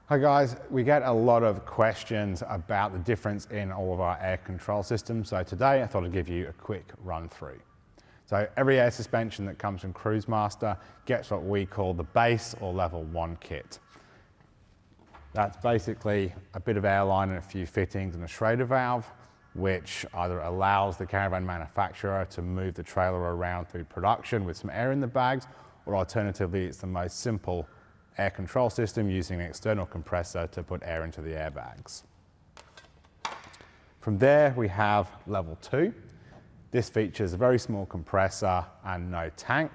Hi guys, we get a lot of questions about the difference in all of our air control systems. So today I thought I'd give you a quick run through. So every air suspension that comes from Cruisemaster gets what we call the base or level 1 kit. That's basically a bit of airline and a few fittings and a Schrader valve, which either allows the caravan manufacturer to move the trailer around through production with some air in the bags, or alternatively it's the most simple air control system using an external compressor to put air into the airbags. From there we have level 2. This features a very small compressor and no tank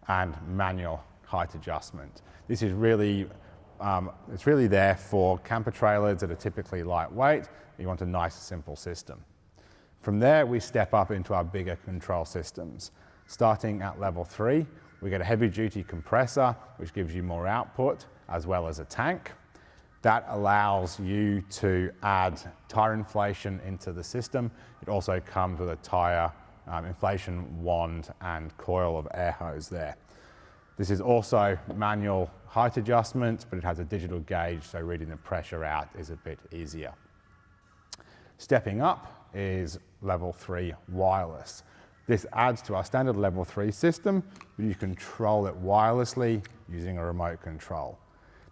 and manual height adjustment. This is really, it's really there for camper trailers that are typically lightweight. You want a nice simple system. From there we step up into our bigger control systems. Starting at level 3, we get a heavy duty compressor, which gives you more output, as well as a tank. That allows you to add tire inflation into the system. It also comes with a tire inflation wand and coil of air hose there. This is also manual height adjustment, but it has a digital gauge, so reading the pressure out is a bit easier. Stepping up is level 3 wireless. This adds to our standard level 3 system, but you control it wirelessly using a remote control.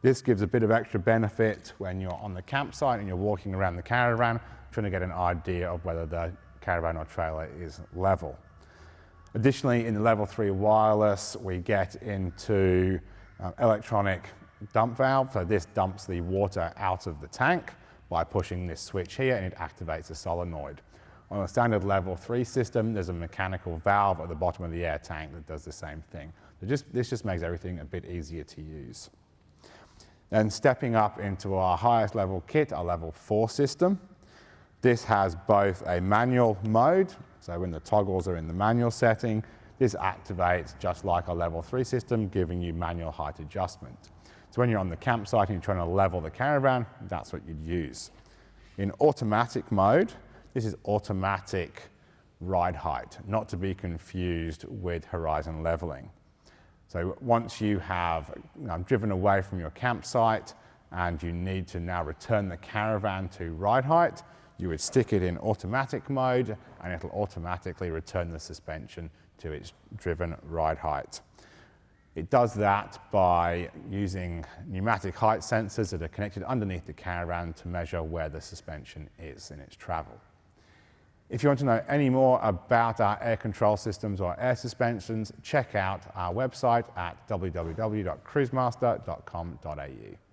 This gives a bit of extra benefit when you're on the campsite and you're walking around the caravan, trying to get an idea of whether the caravan or trailer is level. Additionally, in the level 3 wireless, we get into electronic dump valve. So this dumps the water out of the tank by pushing this switch here, and it activates a solenoid. On a standard level 3 system, there's a mechanical valve at the bottom of the air tank that does the same thing. This just makes everything a bit easier to use. Then stepping up into our highest level kit, our level 4 system. This has both a manual mode, so when the toggles are in the manual setting, this activates just like our level 3 system, giving you manual height adjustment. So when you're on the campsite and you're trying to level the caravan, that's what you'd use. In automatic mode, this is automatic ride height, not to be confused with horizon leveling. So once you have driven away from your campsite and you need to now return the caravan to ride height, you would stick it in automatic mode and it'll automatically return the suspension to its driven ride height. It does that by using pneumatic height sensors that are connected underneath the caravan to measure where the suspension is in its travel. If you want to know any more about our air control systems or air suspensions, check out our website at www.cruisemaster.com.au.